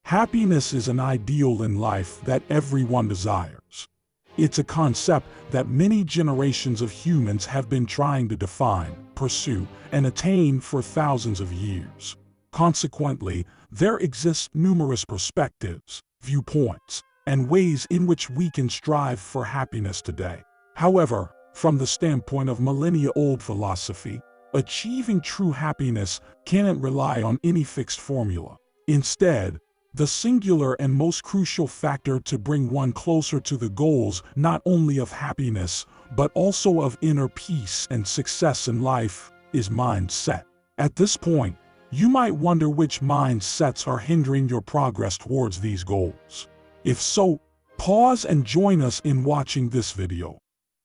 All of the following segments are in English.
Happiness is an ideal in life that everyone desires. It's a concept that many generations of humans have been trying to define, pursue, and attain for thousands of years. Consequently, there exist numerous perspectives, viewpoints, and ways in which we can strive for happiness today. However, from the standpoint of millennia-old philosophy, achieving true happiness cannot rely on any fixed formula. Instead, the singular and most crucial factor to bring one closer to the goals not only of happiness, but also of inner peace and success in life, is mindset. At this point, you might wonder which mindsets are hindering your progress towards these goals. If so, pause and join us in watching this video,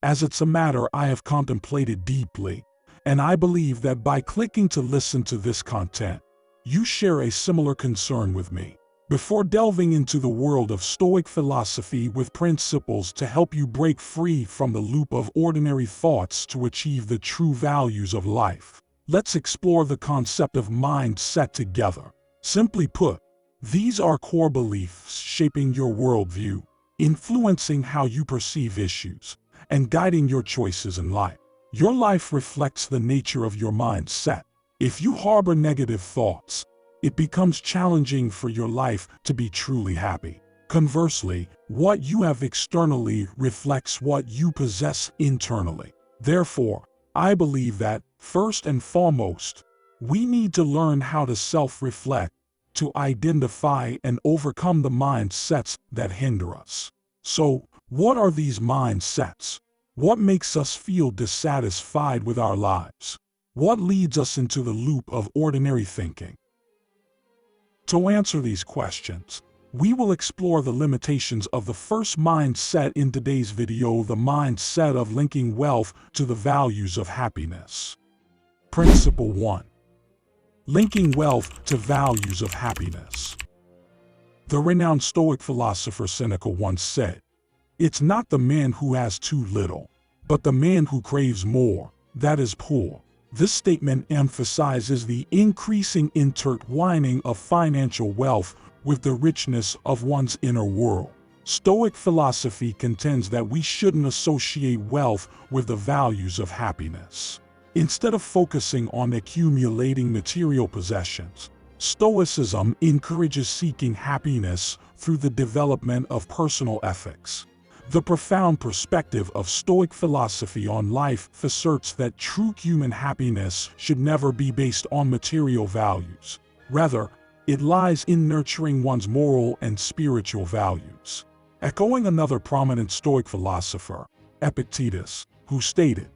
as it's a matter I have contemplated deeply, and I believe that by clicking to listen to this content, you share a similar concern with me. Before delving into the world of Stoic philosophy with principles to help you break free from the loop of ordinary thoughts to achieve the true values of life, let's explore the concept of mindset together. Simply put, these are core beliefs shaping your worldview, influencing how you perceive issues, and guiding your choices in life. Your life reflects the nature of your mindset. If you harbor negative thoughts, it becomes challenging for your life to be truly happy. Conversely, what you have externally reflects what you possess internally. Therefore, I believe that, first and foremost, we need to learn how to self-reflect, to identify and overcome the mindsets that hinder us. So, what are these mindsets? What makes us feel dissatisfied with our lives? What leads us into the loop of ordinary thinking? To answer these questions, we will explore the limitations of the first mindset in today's video, the mindset of linking wealth to the values of happiness. Principle 1. Linking wealth to values of happiness. The renowned Stoic philosopher Seneca once said, "It's not the man who has too little, but the man who craves more, that is poor." This statement emphasizes the increasing intertwining of financial wealth with the richness of one's inner world. Stoic philosophy contends that we shouldn't associate wealth with the values of happiness. Instead of focusing on accumulating material possessions, Stoicism encourages seeking happiness through the development of personal ethics. The profound perspective of Stoic philosophy on life asserts that true human happiness should never be based on material values. Rather, it lies in nurturing one's moral and spiritual values. Echoing another prominent Stoic philosopher, Epictetus, who stated,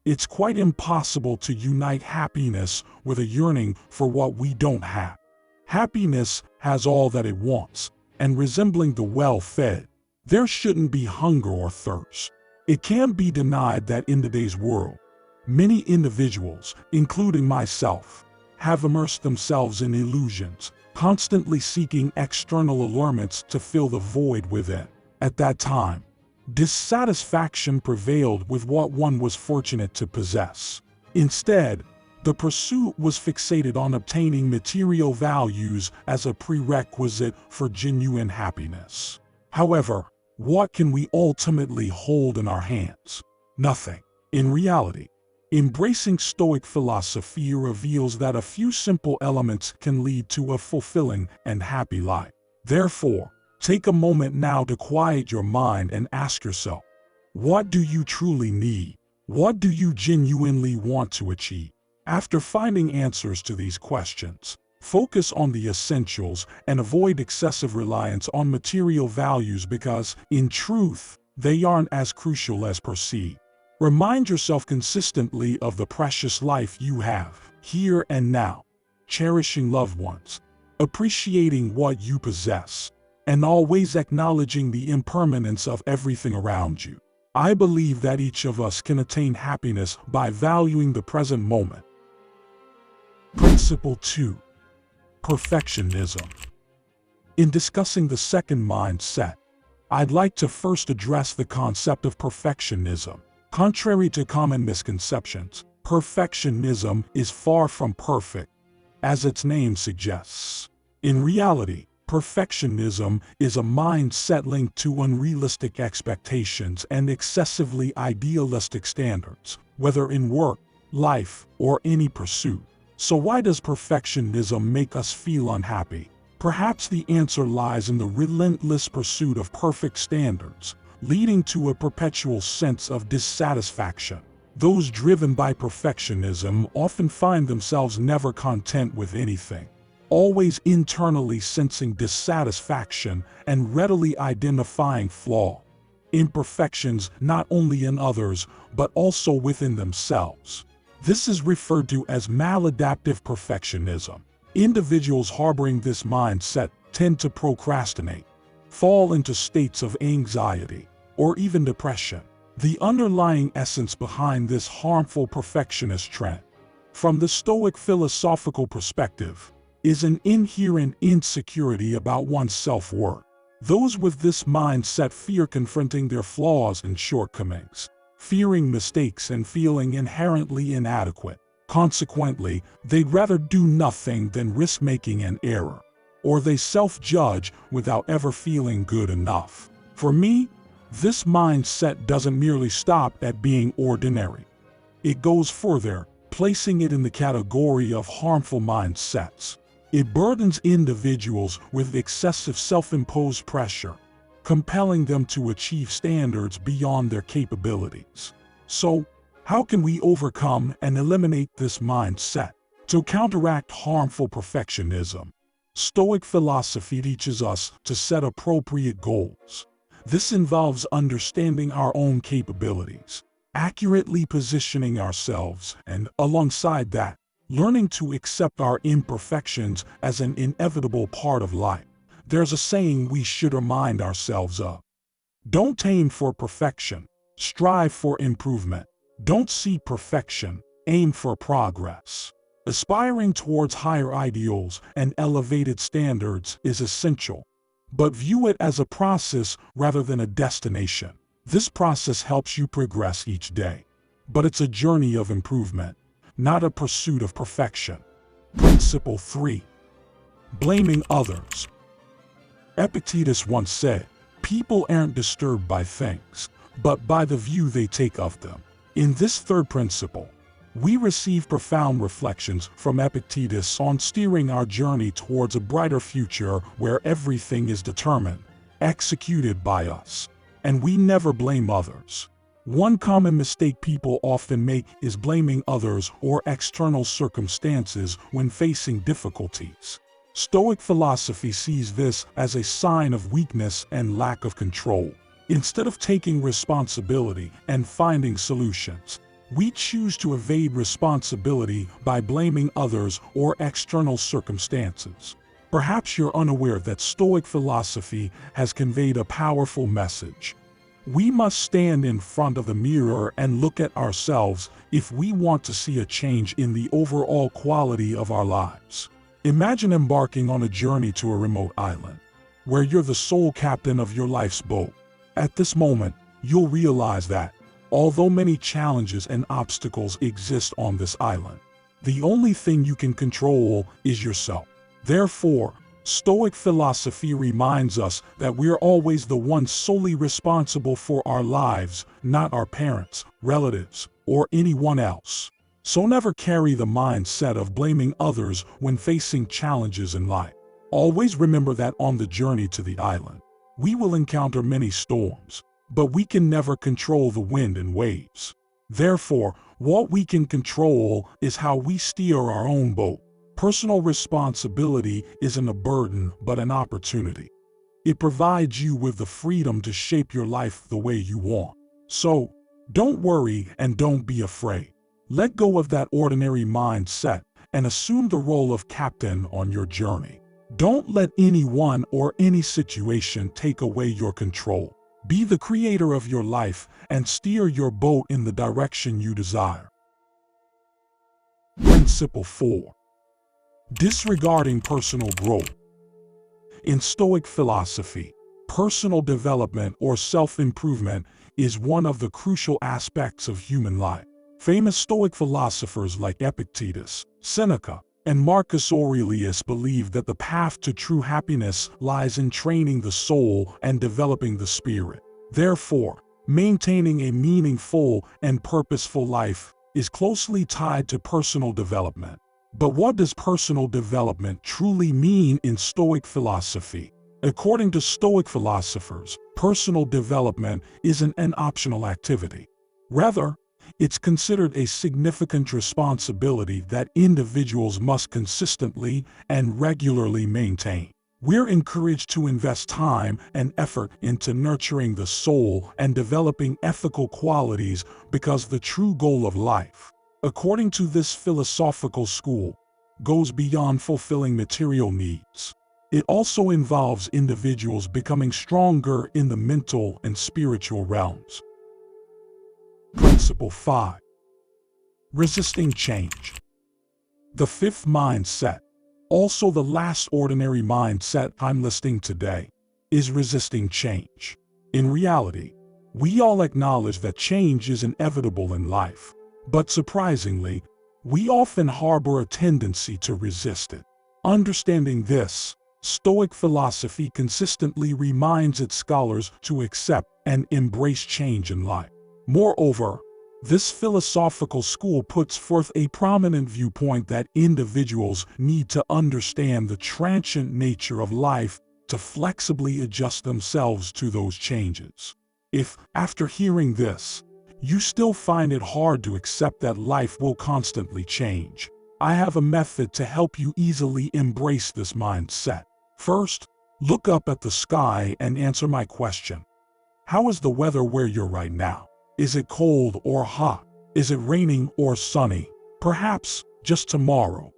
"It's quite impossible to unite happiness with a yearning for what we don't have. Happiness has all that it wants, and resembling the well-fed, there shouldn't be hunger or thirst." It can't be denied that in today's world, many individuals, including myself, have immersed themselves in illusions, constantly seeking external allurements to fill the void within. At that time, dissatisfaction prevailed with what one was fortunate to possess. Instead, the pursuit was fixated on obtaining material values as a prerequisite for genuine happiness. However, what can we ultimately hold in our hands? Nothing. In reality, embracing Stoic philosophy reveals that a few simple elements can lead to a fulfilling and happy life. Therefore, take a moment now to quiet your mind and ask yourself, what do you truly need? What do you genuinely want to achieve? After finding answers to these questions, focus on the essentials and avoid excessive reliance on material values because, in truth, they aren't as crucial as perceived. Remind yourself consistently of the precious life you have, here and now, cherishing loved ones, appreciating what you possess, and always acknowledging the impermanence of everything around you. I believe that each of us can attain happiness by valuing the present moment. Principle 2. Perfectionism. In discussing the second mindset, I'd like to first address the concept of perfectionism. Contrary to common misconceptions, perfectionism is far from perfect, as its name suggests. In reality, Perfectionism is a mindset linked to unrealistic expectations and excessively idealistic standards, whether in work, life, or any pursuit. So why does perfectionism make us feel unhappy? Perhaps the answer lies in the relentless pursuit of perfect standards, leading to a perpetual sense of dissatisfaction. Those driven by perfectionism often find themselves never content with anything, always internally sensing dissatisfaction and readily identifying imperfections not only in others but also within themselves. This is referred to as maladaptive perfectionism. Individuals harboring this mindset tend to procrastinate, fall into states of anxiety, or even depression. The underlying essence behind this harmful perfectionist trend, from the Stoic philosophical perspective, is an inherent insecurity about one's self-worth. Those with this mindset fear confronting their flaws and shortcomings, fearing mistakes and feeling inherently inadequate. Consequently, they'd rather do nothing than risk making an error, or they self-judge without ever feeling good enough. For me, this mindset doesn't merely stop at being ordinary. It goes further, placing it in the category of harmful mindsets. It burdens individuals with excessive self-imposed pressure, compelling them to achieve standards beyond their capabilities. So, how can we overcome and eliminate this mindset? To counteract harmful perfectionism, Stoic philosophy teaches us to set appropriate goals. This involves understanding our own capabilities, accurately positioning ourselves, and, alongside that, learning to accept our imperfections as an inevitable part of life. There's a saying we should remind ourselves of. Don't aim for perfection, strive for improvement. Don't seek perfection, aim for progress. Aspiring towards higher ideals and elevated standards is essential, but view it as a process rather than a destination. This process helps you progress each day, but it's a journey of improvement, not a pursuit of perfection. Principle 3. Blaming others. Epictetus once said, "People aren't disturbed by things, but by the view they take of them." In this third principle, we receive profound reflections from Epictetus on steering our journey towards a brighter future where everything is determined, executed by us, and we never blame others. One common mistake people often make is blaming others or external circumstances when facing difficulties. Stoic philosophy sees this as a sign of weakness and lack of control. Instead of taking responsibility and finding solutions, we choose to evade responsibility by blaming others or external circumstances. Perhaps you're unaware that Stoic philosophy has conveyed a powerful message. We must stand in front of the mirror and look at ourselves if we want to see a change in the overall quality of our lives. Imagine embarking on a journey to a remote island, where you're the sole captain of your life's boat. At this moment, you'll realize that, although many challenges and obstacles exist on this island, the only thing you can control is yourself. Therefore, Stoic philosophy reminds us that we're always the ones solely responsible for our lives, not our parents, relatives, or anyone else. So never carry the mindset of blaming others when facing challenges in life. Always remember that on the journey to the island, we will encounter many storms, but we can never control the wind and waves. Therefore, what we can control is how we steer our own boat. Personal responsibility isn't a burden but an opportunity. It provides you with the freedom to shape your life the way you want. So, don't worry and don't be afraid. Let go of that ordinary mindset and assume the role of captain on your journey. Don't let anyone or any situation take away your control. Be the creator of your life and steer your boat in the direction you desire. Principle 4. Disregarding personal growth. In Stoic philosophy, personal development or self-improvement is one of the crucial aspects of human life. Famous Stoic philosophers like Epictetus, Seneca, And Marcus Aurelius believed that the path to true happiness lies in training the soul and developing the spirit. Therefore, maintaining a meaningful and purposeful life is closely tied to personal development. But what does personal development truly mean in Stoic philosophy? According to Stoic philosophers, personal development isn't an optional activity. Rather, it's considered a significant responsibility that individuals must consistently and regularly maintain. We're encouraged to invest time and effort into nurturing the soul and developing ethical qualities because the true goal of life, according to this philosophical school, goes beyond fulfilling material needs. It also involves individuals becoming stronger in the mental and spiritual realms. Principle 5. Resisting change. The fifth mindset, also the last ordinary mindset I'm listing today, is resisting change. In reality, we all acknowledge that change is inevitable in life, but surprisingly, we often harbor a tendency to resist it. Understanding this, Stoic philosophy consistently reminds its scholars to accept and embrace change in life. Moreover, this philosophical school puts forth a prominent viewpoint that individuals need to understand the transient nature of life to flexibly adjust themselves to those changes. If, after hearing this, you still find it hard to accept that life will constantly change, I have a method to help you easily embrace this mindset. First, look up at the sky and answer my question. How is the weather where you're right now? Is it cold or hot? Is it raining or sunny? Perhaps, just tomorrow,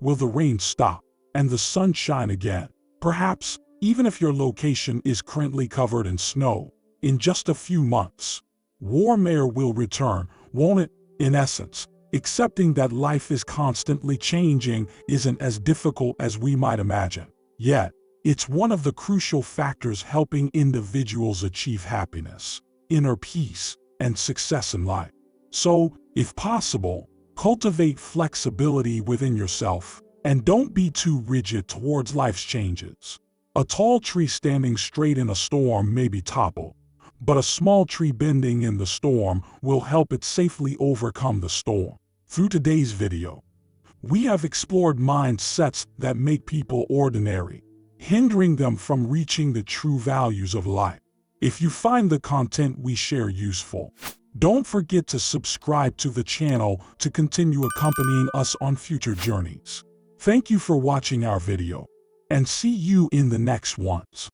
will the rain stop and the sun shine again? Perhaps, even if your location is currently covered in snow, in just a few months, warm air will return, won't it? In essence, accepting that life is constantly changing isn't as difficult as we might imagine. Yet, it's one of the crucial factors helping individuals achieve happiness, inner peace, and success in life. So, if possible, cultivate flexibility within yourself, and don't be too rigid towards life's changes. A tall tree standing straight in a storm may be toppled, but a small tree bending in the storm will help it safely overcome the storm. Through today's video, we have explored mindsets that make people ordinary, hindering them from reaching the true values of life. If you find the content we share useful, don't forget to subscribe to the channel to continue accompanying us on future journeys. Thank you for watching our video, and see you in the next ones.